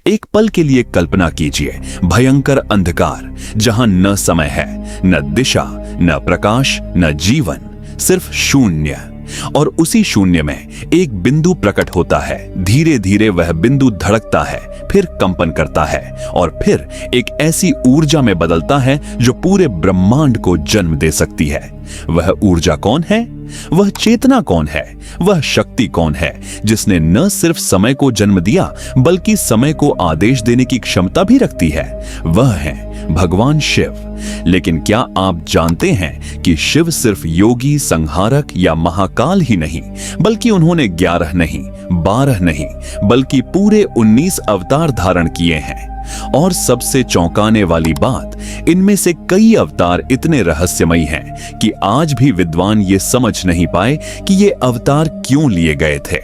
एक पल के लिए कल्पना कीजिए, भयंकर अंधकार जहां न समय है, न दिशा, न प्रकाश, न जीवन, सिर्फ शून्य। और उसी शून्य में एक बिंदु प्रकट होता है। धीरे धीरे वह बिंदु धड़कता है, फिर कंपन करता है और फिर एक ऐसी ऊर्जा में बदलता है जो पूरे ब्रह्मांड को जन्म दे सकती है। वह ऊर्जा कौन है? वह चेतना कौन है? वह शक्ति कौन है जिसने न सिर्फ समय को जन्म दिया बल्कि समय को आदेश देने की क्षमता भी रखती है? वह है भगवान शिव। लेकिन क्या आप जानते हैं कि शिव सिर्फ योगी, संहारक या महाकाल ही नहीं, बल्कि उन्होंने 11 नहीं, 12 नहीं, बल्कि पूरे 19 अवतार धारण किए हैं। और सबसे चौंकाने वाली बात, इनमें से कई अवतार इतने रहस्यमयी हैं कि आज भी विद्वान ये समझ नहीं पाए कि ये अवतार क्यों लिए गए थे,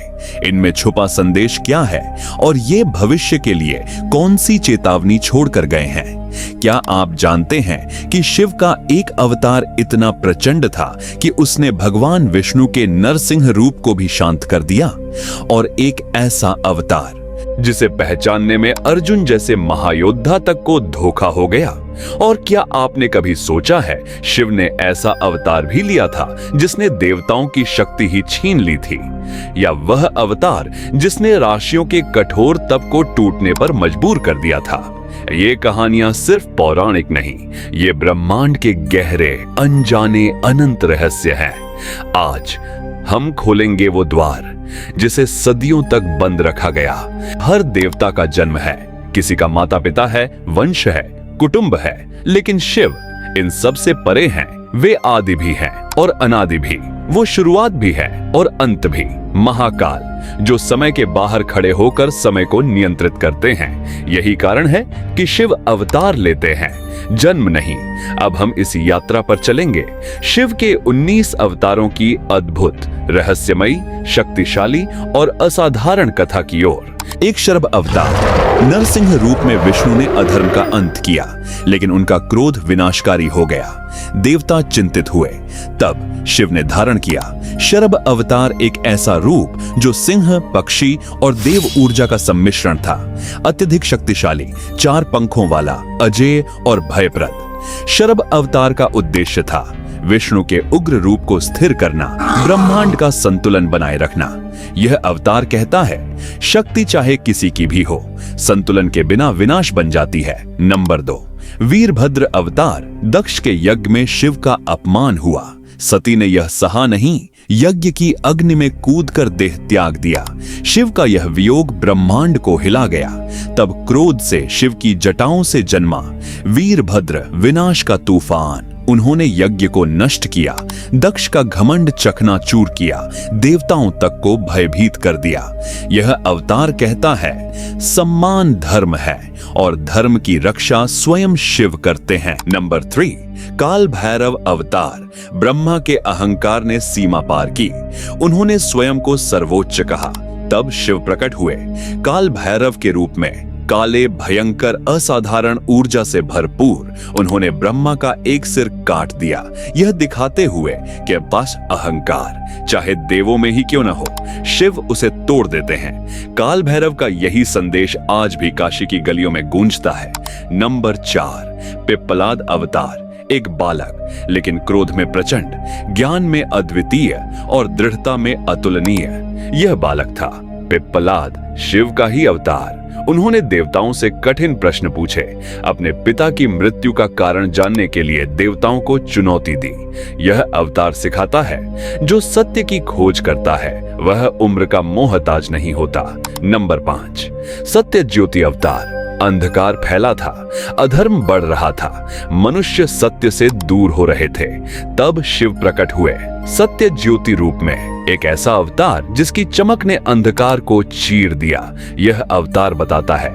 इनमें छुपा संदेश क्या है और ये भविष्य के लिए कौन सी चेतावनी छोड़कर गए हैं। क्या आप जानते हैं कि शिव का एक अवतार इतना प्रचंड था कि उसने भगवान विष्णु के नरसिंह रूप को भी शांत कर दिया, और एक ऐसा अवतार जिसे पहचानने में अर्जुन जैसे महायोद्धा तक को धोखा हो गया। और क्या आपने कभी सोचा है शिव ने ऐसा अवतार भी लिया था जिसने देवताओं की शक्ति ही छीन ली थी, या वह अवतार जिसने राशियों के कठोर तप को टूटने पर मजबूर कर दिया था? ये कहानियां सिर्फ पौराणिक नहीं, ये ब्रह्मांड के गहरे, अनजाने, अनंत रहस्य हैं। आज हम खोलेंगे वो द्वार जिसे सदियों तक बंद रखा गया। हर देवता का जन्म है, किसी का माता पिता है, वंश है, कुटुंब है, लेकिन शिव इन सब से परे हैं। वे आदि भी हैं और अनादि भी, वो शुरुआत भी है और अंत भी। महाकाल, जो समय के बाहर खड़े होकर समय को नियंत्रित करते हैं। यही कारण है कि शिव अवतार लेते हैं, जन्म नहीं। अब हम इस यात्रा पर चलेंगे शिव के 19 अवतारों की अद्भुत, रहस्यमयी, शक्तिशाली और असाधारण कथा की ओर। एक शरभ अवतार, नरसिंह रूप में विष्णु ने अधर्म का अंत किया, लेकिन उनका क्रोध विनाशकारी हो गया। देवता चिंतित हुए, तब शिव ने धारण किया शरभ अवतार, एक ऐसा रूप जो सिंह, पक्षी और देव ऊर्जा का सम्मिश्रण था। अत्यधिक शक्तिशाली, 4 पंखों वाला, अजेय और भयप्रद। शरभ अवतार का उद्देश्य था विष्णु के उग्र रूप को स्थिर करना, ब्रह्मांड का संतुलन बनाए रखना। यह अवतार कहता है, शक्ति चाहे किसी की भी हो, संतुलन के बिना विनाश बन जाती है। नंबर 2, वीरभद्र अवतार। दक्ष के यज्ञ में शिव का अपमान हुआ। सती ने यह सहा नहीं, यज्ञ की अग्नि में कूदकर देह त्याग दिया। शिव का यह वियोग ब्रह्मांड को हिला गया। तब क्रोध से शिव की जटाओं से जन्मा वीरभद्र, विनाश का तूफान। उन्होंने यज्ञ को नष्ट किया, दक्ष का घमंड चकनाचूर किया, देवताओं तक को भयभीत कर दिया। यह अवतार कहता है, सम्मान धर्म है और धर्म की रक्षा स्वयं शिव करते हैं। नंबर 3, काल भैरव अवतार। ब्रह्मा के अहंकार ने सीमा पार की, उन्होंने स्वयं को सर्वोच्च कहा। तब शिव प्रकट हुए, काल भैरव के रूप में, काले, भयंकर, असाधारण ऊर्जा से भरपूर। उन्होंने ब्रह्मा का एक सिर काट दिया, यह दिखाते हुए कि बस अहंकार चाहे देवों में ही क्यों न हो, शिव उसे तोड़ देते हैं। काल भैरव का यही संदेश आज भी काशी की गलियों में गूंजता है। नंबर 4, पिप्पलाद अवतार। एक बालक, लेकिन क्रोध में प्रचंड, ज्ञान में अद्वितीय और दृढ़ता में अतुलनीय। यह बालक था पिप्पलाद, शिव का ही अवतार। उन्होंने देवताओं से कठिन प्रश्न पूछे, अपने पिता की मृत्यु का कारण जानने के लिए देवताओं को चुनौती दी। यह अवतार सिखाता है, जो सत्य की खोज करता है वह उम्र का मोहताज नहीं होता। नंबर 5, सत्य ज्योति अवतार। अंधकार फैला था, अधर्म बढ़ रहा था, मनुष्य सत्य से दूर हो रहे थे। तब शिव प्रकट हुए, सत्य ज्योति रूप में, एक ऐसा अवतार जिसकी चमक ने अंधकार को चीर दिया। यह अवतार बताता है,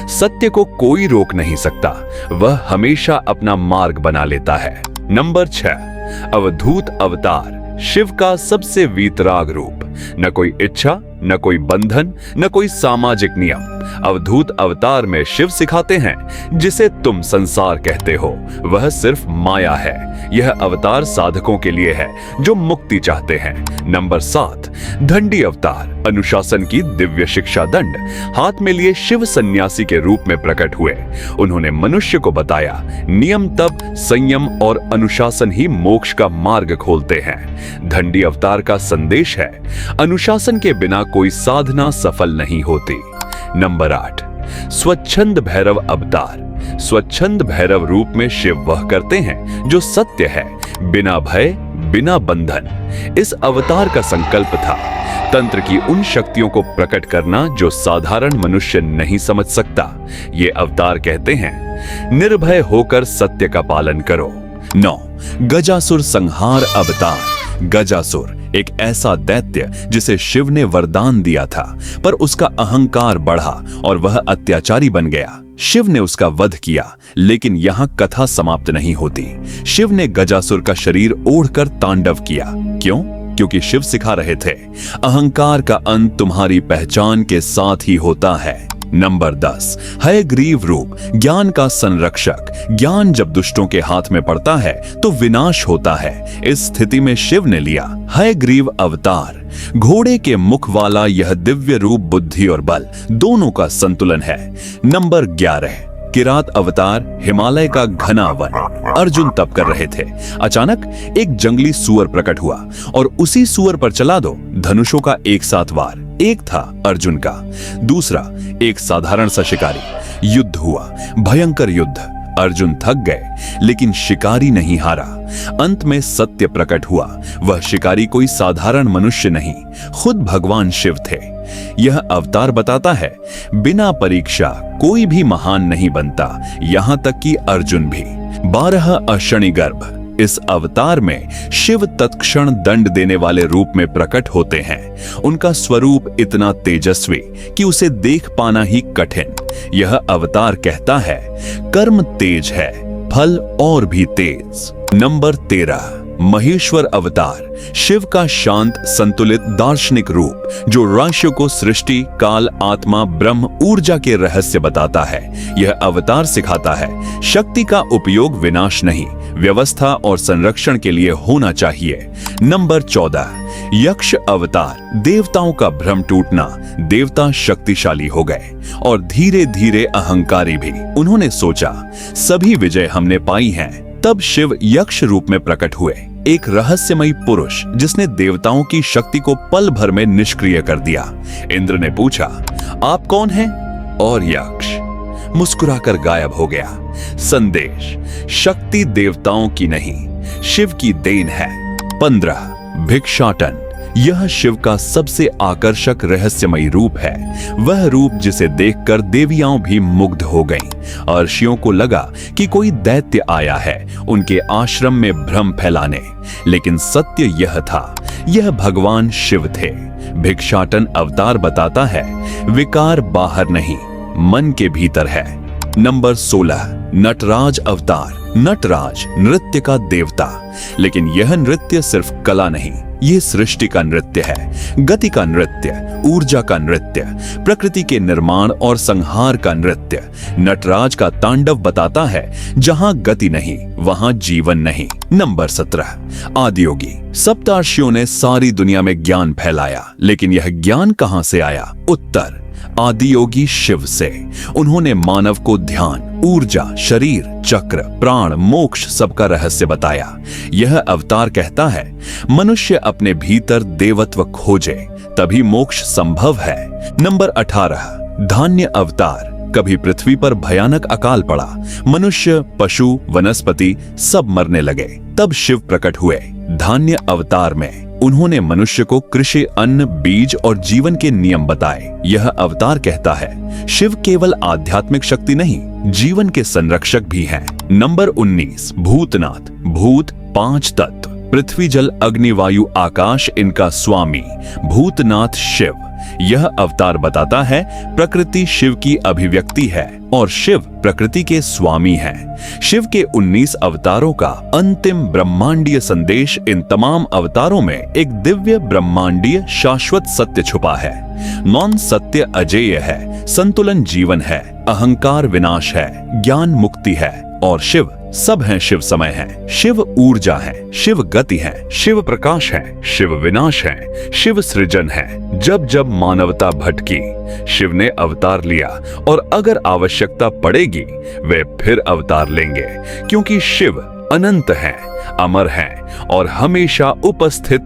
सत्य को कोई रोक नहीं सकता, वह हमेशा अपना मार्ग बना लेता है। नंबर 6, अवधूत अवतार। शिव का सबसे वीतराग रूप, न कोई इच्छा न कोई बंधन, न कोई सामाजिक नियम। अवधूत अवतार में शिव सिखाते हैं जिसे तुम संसार कहते हो वह सिर्फ माया है। यह अवतार साधकों के लिए है जो मुक्ति चाहते हैं। नंबर 7, दंडी अवतार, अनुशासन की दिव्य शिक्षा दंड हाथ में लिए शिव सन्यासी के रूप में प्रकट हुए। उन्होंने मनुष्य को बताया नियम तप, संयम और अनुशासन ही मोक्ष का मार्ग खोलते हैं। दंडी अवतार का संदेश है अनुशासन के बिना कोई साधना सफल नहीं होती। नंबर 8, स्वच्छंद भैरव अवतार, स्वच्छंद भैरव रूप में शिव वह करते हैं जो सत्य है, बिना भय, बिना बंधन। इस अवतार का संकल्प था तंत्र की उन शक्तियों को प्रकट करना जो साधारण मनुष्य नहीं समझ सकता। ये अवतार कहते हैं निर्भय होकर सत्य का पालन करो। 9, गजासुर संहार अवतार, गजासुर एक ऐसा दैत्य जिसे शिव ने वरदान दिया था, पर उसका अहंकार बढ़ा और वह अत्याचारी बन गया। शिव ने उसका वध किया, लेकिन यहाँ कथा समाप्त नहीं होती। शिव ने गजासुर का शरीर ओढ़कर तांडव किया। क्यों? क्योंकि शिव सिखा रहे थे अहंकार का अंत तुम्हारी पहचान के साथ ही होता है। नंबर 10, हयग्रीव रूप, ज्ञान का संरक्षक। ज्ञान जब दुष्टों के हाथ में पड़ता है तो विनाश होता है। इस स्थिति में शिव ने लिया हयग्रीव अवतार। घोड़े के मुख वाला यह दिव्य रूप बुद्धि और बल दोनों का संतुलन है। नंबर 11, किरात अवतार, हिमालय का घना वन। अर्जुन तप कर रहे थे, अचानक एक जंगली सुअर प्रकट हुआ और उसी सुअर पर चला दो धनुषों का एक साथ वार। एक था अर्जुन का, दूसरा एक साधारण सा शिकारी। युद्ध हुआ, भयंकर युद्ध। अर्जुन थक गए, लेकिन शिकारी नहीं हारा। अंत में सत्य प्रकट हुआ, वह शिकारी कोई साधारण मनुष्य नहीं, खुद भगवान शिव थे। यह अवतार बताता है बिना परीक्षा कोई भी महान नहीं बनता, यहां तक कि अर्जुन भी। 12 अशनि गर्भ, इस अवतार में शिव तत्क्षण दंड देने वाले रूप में प्रकट होते हैं। उनका स्वरूप इतना तेजस्वी कि उसे देख पाना ही कठिन। यह अवतार कहता है कर्म तेज है, फल और भी तेज। नंबर 13, महेश्वर अवतार, शिव का शांत संतुलित दार्शनिक रूप जो राशियों को सृष्टि, काल, आत्मा, ब्रह्म, ऊर्जा के रहस्य बताता है। यह अवतार सिखाता है शक्ति का उपयोग विनाश नहीं, व्यवस्था और संरक्षण के लिए होना चाहिए। नंबर 14, यक्ष अवतार, देवताओं का भ्रम टूटना। देवता शक्तिशाली हो गए और धीरे धीरे अहंकारी भी। उन्होंने सोचा सभी विजय हमने पाई हैं। तब शिव यक्ष रूप में प्रकट हुए, एक रहस्यमयी पुरुष जिसने देवताओं की शक्ति को पल भर में निष्क्रिय कर दिया। इंद्र ने पूछा आप कौन हैं? और यक्ष मुस्कुराकर गायब हो गया। संदेश, शक्ति देवताओं की नहीं, शिव की देन है। 15, भिक्षाटन, यह शिव का सबसे आकर्षक रहस्यमयी रूप है। वह रूप जिसे देखकर देवियां भी मुग्ध हो गईं। अर्षियों को लगा कि कोई दैत्य आया है उनके आश्रम में भ्रम फैलाने, लेकिन सत्य यह था, यह भगवान शिव थे। भिक्षाटन अवतार बताता है विकार बाहर नहीं, मन के भीतर है। नंबर 16, नटराज अवतार, नटराज नृत्य का देवता। लेकिन यह नृत्य सिर्फ कला नहीं, यह सृष्टि का नृत्य है, गति का नृत्य, ऊर्जा का नृत्य, प्रकृति के निर्माण और संहार का नृत्य। नटराज का तांडव बताता है जहां गति नहीं वहां जीवन नहीं। नंबर 17, आदियोगी, सप्तर्षियों ने सारी दुनिया में ज्ञान फैलाया, लेकिन यह ज्ञान कहां से आया? उत्तर, आदियोगी शिव से। उन्होंने मानव को ध्यान, ऊर्जा, शरीर, चक्र, प्राण, मोक्ष सबका रहस्य बताया। यह अवतार कहता है मनुष्य अपने भीतर देवत्व खोजे, तभी मोक्ष संभव है। नंबर 18, धान्य अवतार, कभी पृथ्वी पर भयानक अकाल पड़ा, मनुष्य, पशु, वनस्पति सब मरने लगे, तब शिव प्रकट हुए धान्य अवतार में। उन्होंने मनुष्य को कृषि, अन्न, बीज और जीवन के नियम बताए। यह अवतार कहता है शिव केवल आध्यात्मिक शक्ति नहीं, जीवन के संरक्षक भी हैं। नंबर 19, भूतनाथ, भूत 5 तत्व, पृथ्वी, जल, अग्नि, वायु, आकाश इनका स्वामी। भूतनाथ शिव यह अवतार बताता है प्रकृति शिव की अभिव्यक्ति है और शिव प्रकृति के स्वामी हैं। शिव के 19 अवतारों का अंतिम ब्रह्मांडीय संदेश इन तमाम अवतारों में एक दिव्य ब्रह्मांडीय शाश्वत सत्य छुपा है। मौन सत्य अजेय है, संतुलन जीवन है, अहंकार विनाश है, ज्ञान मुक्ति है और शिव सब हैं शिव समय है, शिव ऊर्जा है, शिव गति है, शिव प्रकाश है, शिव विनाश है, शिव सृजन है। जब जब मानवता भटकी, शिव ने अवतार लिया और अगर आवश्यकता पड़ेगी वे फिर अवतार लेंगे, क्योंकि शिव अनंत हैं, अमर हैं और हमेशा उपस्थित